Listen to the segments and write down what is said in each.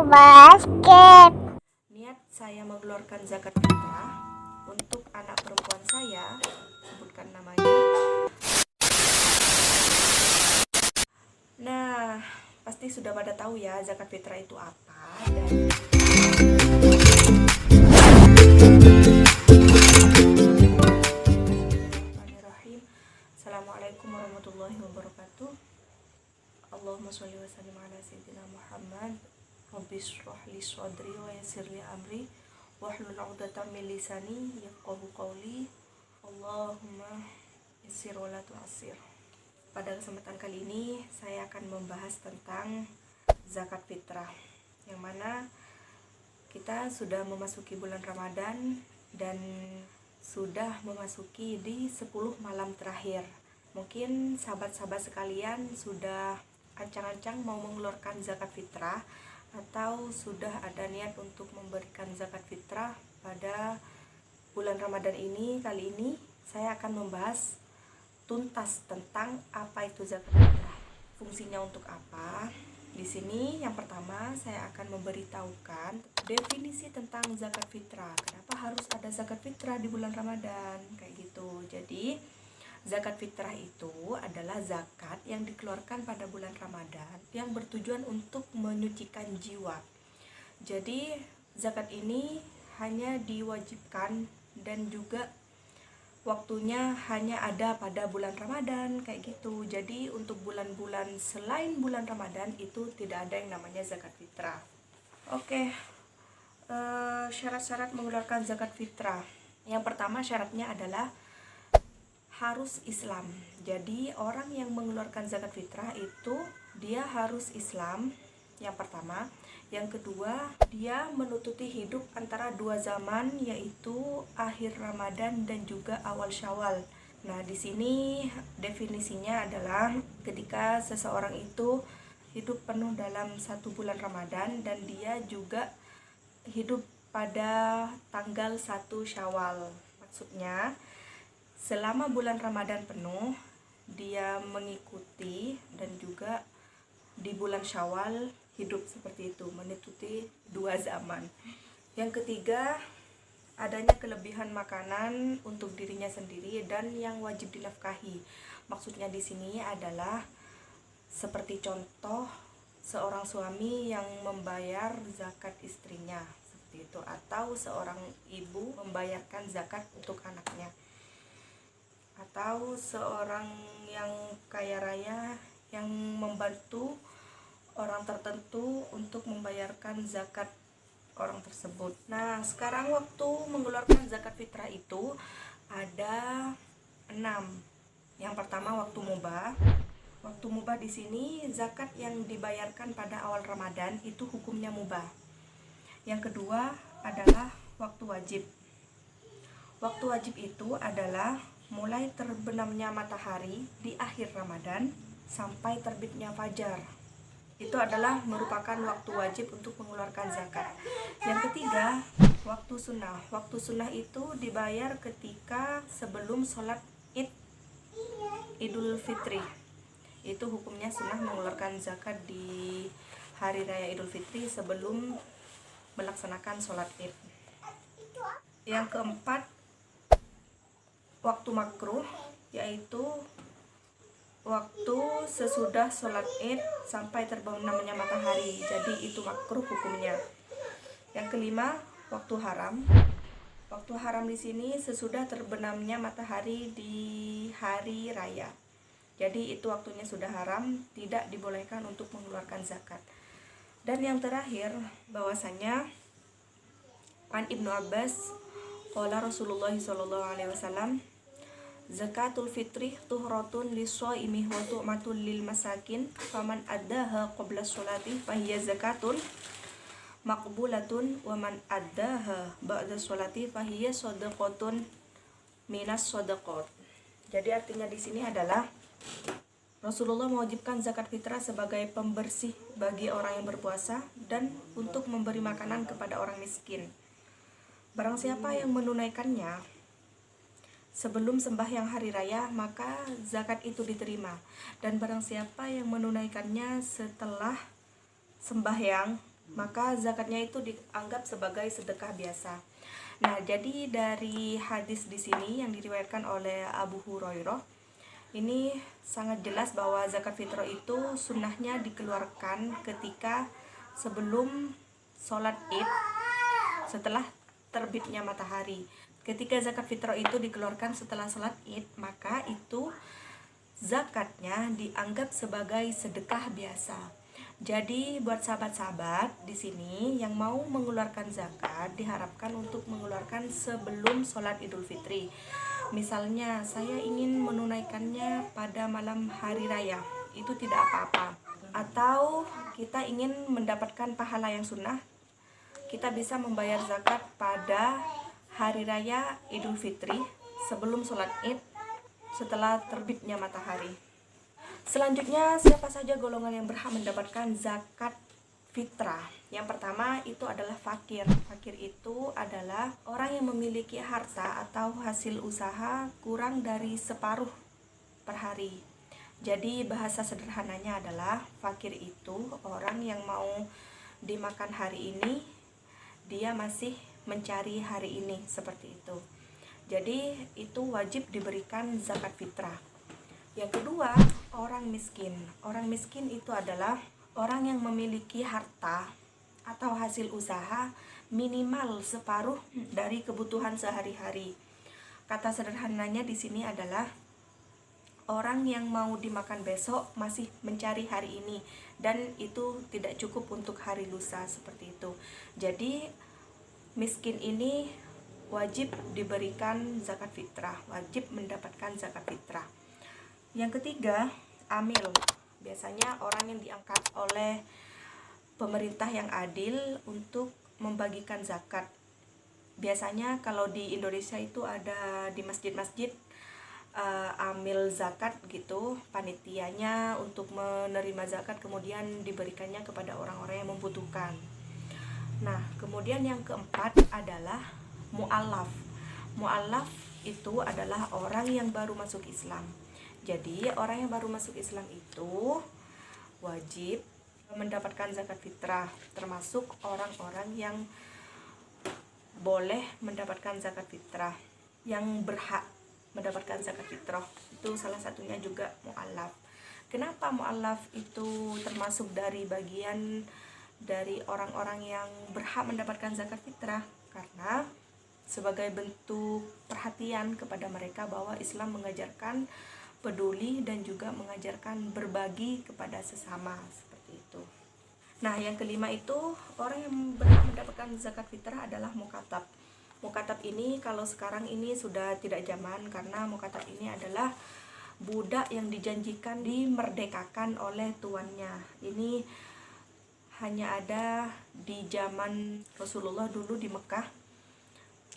basket. Niat saya mengeluarkan zakat fitrah untuk anak perempuan saya, sebutkan namanya. Nah, pasti sudah pada tahu ya zakat fitrah itu apa. Dan Assalamualaikum warahmatullahi wabarakatuh. Allahumma sholli wa sallim ala sayyidina Muhammad. Rabbi shrah li sadri wa yassir li amri wahlul 'uqdatam min lisani yafqahu qawli. Allahumma yassir wa la tu'assir. Pada kesempatan kali ini saya akan membahas tentang zakat fitrah, yang mana kita sudah memasuki bulan Ramadan dan sudah memasuki di 10 malam terakhir. Mungkin sahabat-sahabat sekalian sudah ancang-ancang mau mengeluarkan zakat fitrah atau sudah ada niat untuk memberikan zakat fitrah pada bulan Ramadan ini. Kali ini saya akan membahas tuntas tentang apa itu zakat fitrah, fungsinya untuk apa. Di sini yang pertama saya akan memberitahukan definisi tentang zakat fitrah. Kenapa harus ada zakat fitrah di bulan Ramadan kayak gitu. Jadi zakat fitrah itu adalah zakat yang dikeluarkan pada bulan Ramadan yang bertujuan untuk menyucikan jiwa. Jadi zakat ini hanya diwajibkan dan juga waktunya hanya ada pada bulan Ramadan kayak gitu. Jadi untuk bulan-bulan selain bulan Ramadan itu tidak ada yang namanya zakat fitrah. Oke, syarat-syarat mengeluarkan zakat fitrah. Yang pertama syaratnya adalah harus Islam. Jadi orang yang mengeluarkan zakat fitrah itu dia harus Islam, yang pertama. Yang kedua, dia menutupi hidup antara dua zaman, yaitu akhir Ramadan dan juga awal Syawal. Nah, di sini definisinya adalah ketika seseorang itu hidup penuh dalam satu bulan Ramadan dan dia juga hidup pada tanggal 1 Syawal. Maksudnya selama bulan Ramadan penuh, dia mengikuti dan juga di bulan Syawal hidup seperti itu, menutupi dua zaman. Yang ketiga, adanya kelebihan makanan untuk dirinya sendiri dan yang wajib dinafkahi. Maksudnya di sini adalah seperti contoh seorang suami yang membayar zakat istrinya, seperti itu, atau seorang ibu membayarkan zakat untuk anaknya, atau seorang yang kaya raya yang membantu orang tertentu untuk membayarkan zakat orang tersebut. Nah, sekarang waktu mengeluarkan zakat fitrah itu ada 6. Yang pertama waktu mubah. Waktu mubah di sini zakat yang dibayarkan pada awal Ramadan itu hukumnya mubah. Yang kedua adalah waktu wajib. Waktu wajib itu adalah mulai terbenamnya matahari di akhir Ramadan sampai terbitnya fajar. Itu adalah merupakan waktu wajib untuk mengeluarkan zakat. Yang ketiga, waktu sunnah. Waktu sunnah itu dibayar ketika sebelum sholat Idul Fitri. Itu hukumnya sunnah mengeluarkan zakat di hari raya Idul Fitri sebelum melaksanakan sholat Id. Yang keempat, waktu makruh, yaitu waktu sesudah sholat Id sampai terbenamnya matahari. Jadi itu makruh hukumnya. Yang kelima, waktu haram. Waktu haram di sini sesudah terbenamnya matahari di hari raya. Jadi itu waktunya sudah haram, tidak dibolehkan untuk mengeluarkan zakat. Dan yang terakhir, bahwasanya An Ibnu Abbas qala Rasulullah sallallahu alaihi wasallam, zakatul fitri tuhratun lis-shaimi wa tu'matul lil masakin, faman addaha qabla sholati fahiya zakatun maqbulatun wa man addaha ba'da sholati fahiya shadaqatun minas shadaqat. Jadi artinya di sini adalah Rasulullah mewajibkan zakat fitrah sebagai pembersih bagi orang yang berpuasa dan untuk memberi makanan kepada orang miskin. Barang siapa yang menunaikannya sebelum sembahyang hari raya, maka zakat itu diterima. Dan barang siapa yang menunaikannya setelah sembahyang maka zakatnya itu dianggap sebagai sedekah biasa. Nah, jadi dari hadis di sini yang diriwayatkan oleh Abu Hurairah, ini sangat jelas bahwa zakat fitrah itu sunnahnya dikeluarkan ketika sebelum sholat Id, setelah terbitnya matahari. Ketika zakat fitrah itu dikeluarkan setelah sholat Id, maka itu zakatnya dianggap sebagai sedekah biasa. Jadi buat sahabat-sahabat di sini yang mau mengeluarkan zakat diharapkan untuk mengeluarkan sebelum sholat Idul Fitri. Misalnya saya ingin menunaikannya pada malam hari raya, itu tidak apa-apa. Atau kita ingin mendapatkan pahala yang sunnah, kita bisa membayar zakat pada hari raya Idul Fitri sebelum sholat Id setelah terbitnya matahari. Selanjutnya, siapa saja golongan yang berhak mendapatkan zakat fitrah? Yang pertama itu adalah fakir. Fakir itu adalah orang yang memiliki harta atau hasil usaha kurang dari separuh per hari. Jadi bahasa sederhananya adalah fakir itu orang yang mau dimakan hari ini, dia masih mencari hari ini, seperti itu. Jadi itu wajib diberikan zakat fitrah. Yang kedua, orang miskin. Orang miskin itu adalah orang yang memiliki harta atau hasil usaha minimal separuh dari kebutuhan sehari-hari. Kata sederhananya di sini adalah orang yang mau dimakan besok masih mencari hari ini, dan itu tidak cukup untuk hari lusa, seperti itu. Jadi miskin ini wajib diberikan zakat fitrah, wajib mendapatkan zakat fitrah. Yang ketiga, amil. Biasanya orang yang diangkat oleh pemerintah yang adil untuk membagikan zakat. Biasanya kalau di Indonesia itu ada di masjid-masjid amil zakat gitu, panitianya untuk menerima zakat kemudian diberikannya kepada orang-orang yang membutuhkan. Nah, kemudian yang keempat adalah mu'allaf. Mu'allaf itu adalah orang yang baru masuk Islam. Jadi orang yang baru masuk Islam itu wajib mendapatkan zakat fitrah, termasuk orang-orang yang boleh mendapatkan zakat fitrah, yang berhak mendapatkan zakat fitrah. Itu salah satunya juga mu'allaf. Kenapa mu'allaf itu termasuk dari bagian dari orang-orang yang berhak mendapatkan zakat fitrah? Karena sebagai bentuk perhatian kepada mereka bahwa Islam mengajarkan peduli dan juga mengajarkan berbagi kepada sesama, seperti itu. Nah, yang kelima itu orang yang berhak mendapatkan zakat fitrah adalah mukatab. Mukatab ini kalau sekarang ini sudah tidak zaman, karena mukatab ini adalah budak yang dijanjikan dimerdekakan oleh tuannya. Ini hanya ada di zaman Rasulullah dulu di Mekah.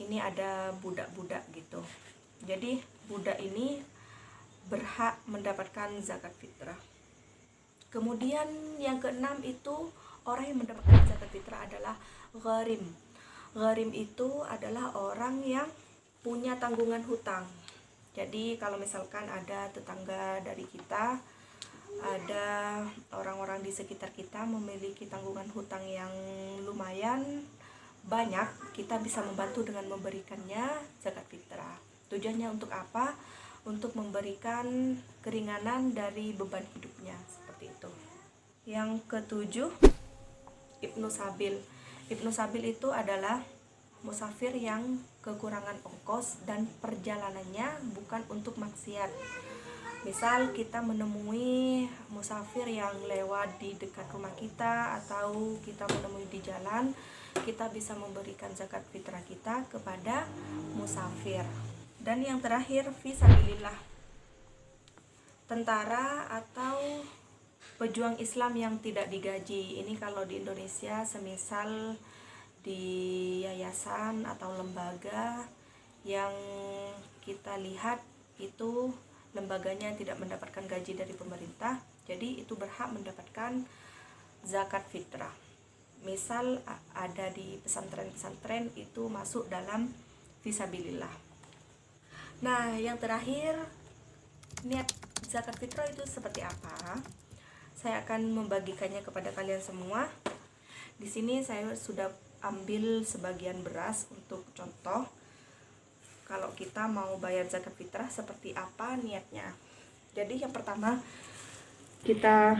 Ini ada budak-budak gitu. Jadi budak ini berhak mendapatkan zakat fitrah. Kemudian yang keenam itu orang yang mendapatkan zakat fitrah adalah gharim. Gharim itu adalah orang yang punya tanggungan hutang. Jadi kalau misalkan ada tetangga dari kita, ada orang-orang di sekitar kita memiliki tanggungan hutang yang lumayan banyak, kita bisa membantu dengan memberikannya zakat fitrah. Tujuannya untuk apa? Untuk memberikan keringanan dari beban hidupnya, seperti itu. Yang ketujuh, Ibnu Sabil. Ibnu Sabil itu adalah musafir yang kekurangan ongkos dan perjalanannya bukan untuk maksiat. Misal kita menemui musafir yang lewat di dekat rumah kita, atau kita menemui di jalan, kita bisa memberikan zakat fitrah kita kepada musafir. Dan yang terakhir, fisabilillah. Tentara atau pejuang Islam yang tidak digaji. Ini kalau di Indonesia semisal di yayasan atau lembaga yang kita lihat itu lembaganya tidak mendapatkan gaji dari pemerintah, jadi itu berhak mendapatkan zakat fitrah. Misal ada di pesantren-pesantren, itu masuk dalam fisabilillah. Nah, yang terakhir, niat zakat fitrah itu seperti apa? Saya akan membagikannya kepada kalian semua. Di sini saya sudah ambil sebagian beras untuk contoh kalau kita mau bayar zakat fitrah seperti apa niatnya. Jadi yang pertama kita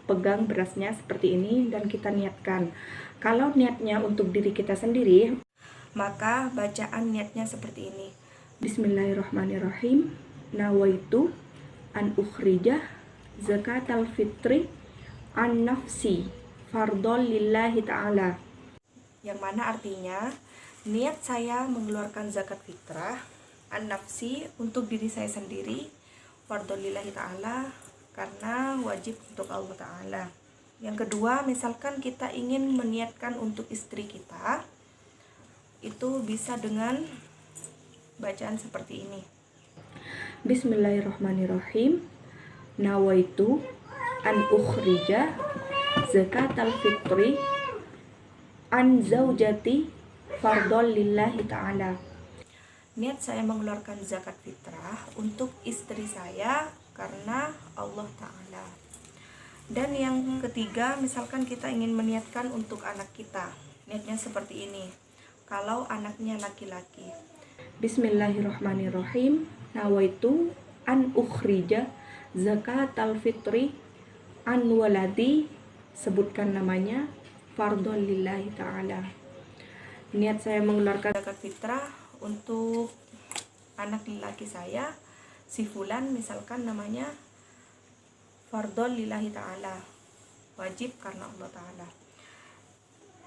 pegang berasnya seperti ini dan kita niatkan. Kalau niatnya untuk diri kita sendiri, maka bacaan niatnya seperti ini. Bismillahirrahmanirrahim. Nawaitu an ukhrija zakatal fitri an nafsi fardhol lillahi ta'ala. Yang mana artinya niat saya mengeluarkan zakat fitrah an nafsi untuk diri saya sendiri, fardhol lillahi ta'ala karena wajib untuk Allah Ta'ala. Yang kedua, misalkan kita ingin meniatkan untuk istri kita, itu bisa dengan bacaan seperti ini. Bismillahirrahmanirrahim. Nawaitu an ukhrija zakatal fitri an zaujati fardhol lillahi ta'ala. Niat saya mengeluarkan zakat fitrah untuk istri saya karena Allah Ta'ala. Dan yang ketiga, misalkan kita ingin meniatkan untuk anak kita, niatnya seperti ini. Kalau anaknya laki-laki, Bismillahirrahmanirrahim. Nawaitu an ukhrija zakatal fitri an waladi, sebutkan namanya, fardhol lillahi ta'ala. Niat saya mengeluarkan zakat fitrah untuk anak laki saya, si fulan misalkan namanya, fardhol lillahi ta'ala, wajib karena Allah Ta'ala.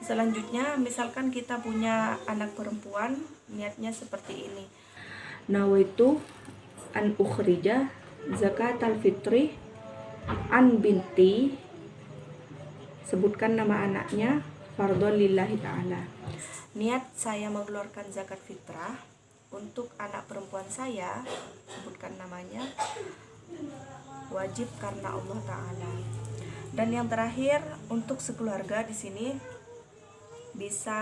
Selanjutnya misalkan kita punya anak perempuan, niatnya seperti ini. Nawaitu an ukhrija zakatal fitri an binti, sebutkan nama anaknya, fardhol lillahi ta'ala. Niat saya mengeluarkan zakat fitrah untuk anak perempuan saya, sebutkan namanya, wajib karena Allah Ta'ala. Dan yang terakhir untuk sekeluarga di sini bisa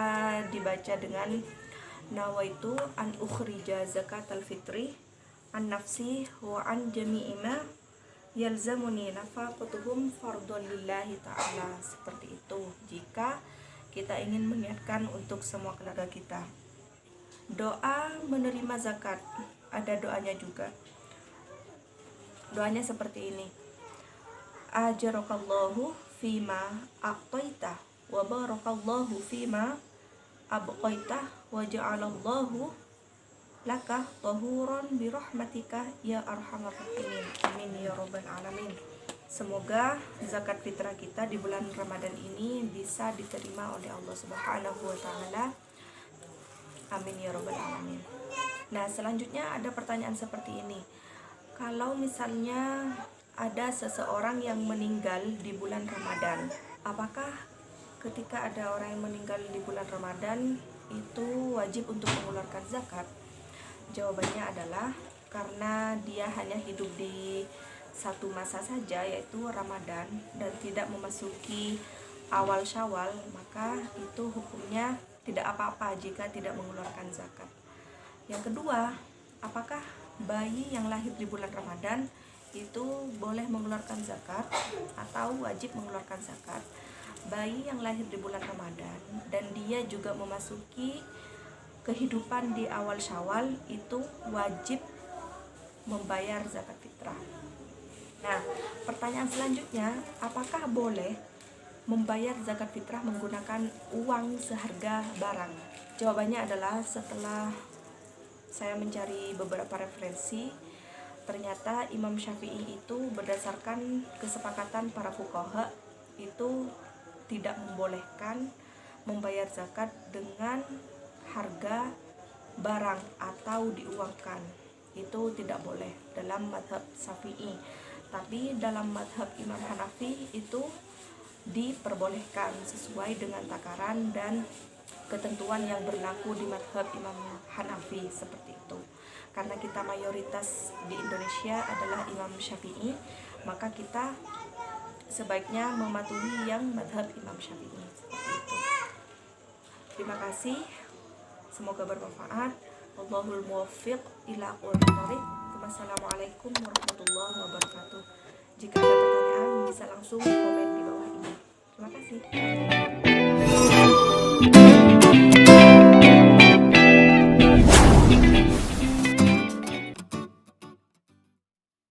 dibaca dengan nawaitu an ukhrija zakatal fitri an nafsi wa an jami'i ma yalzamuni nafaqatuhum fardhol lillahi ta'ala. Seperti itu jika kita ingin meniatkan untuk semua keluarga kita. Doa menerima zakat, ada doanya juga. Doanya seperti ini. Ajarakallahu fima aqtaita wa barakallahu fima abqaita wa ja'alallahu laka tahuran birahmatika ya arhamar rahimin. Amin ya rabbal alamin. Semoga zakat fitrah kita di bulan Ramadan ini bisa diterima oleh Allah Subhanahu wa taala. Amin ya rabbal alamin. Nah, selanjutnya ada pertanyaan seperti ini. Kalau misalnya ada seseorang yang meninggal di bulan Ramadan, apakah ketika ada orang yang meninggal di bulan Ramadan itu wajib untuk mengeluarkan zakat? Jawabannya adalah karena dia hanya hidup di satu masa saja, yaitu Ramadan, dan tidak memasuki awal Syawal, maka itu hukumnya tidak apa-apa jika tidak mengeluarkan zakat. Yang kedua, apakah bayi yang lahir di bulan Ramadan itu boleh mengeluarkan zakat atau wajib mengeluarkan zakat? Bayi yang lahir di bulan Ramadan dan dia juga memasuki kehidupan di awal Syawal itu wajib membayar zakat fitrah. Nah, pertanyaan selanjutnya, apakah boleh membayar zakat fitrah menggunakan uang seharga barang? Jawabannya adalah setelah saya mencari beberapa referensi, ternyata Imam Syafi'i itu berdasarkan kesepakatan para fuqaha itu tidak membolehkan membayar zakat dengan harga barang atau diuangkan. Itu tidak boleh dalam mazhab Syafi'i. Tapi dalam mazhab Imam Hanafi itu diperbolehkan sesuai dengan takaran dan ketentuan yang berlaku di mazhab Imam Hanafi, seperti itu. Karena kita mayoritas di Indonesia adalah Imam Syafi'i, maka kita sebaiknya mematuhi yang mazhab Imam Syafi'i, seperti itu. Terima kasih, semoga bermanfaat. Wallahul muwaffiq ila aqwamit thoriq. Wassalamualaikum warahmatullahi wabarakatuh. Jika ada pertanyaan bisa langsung komen di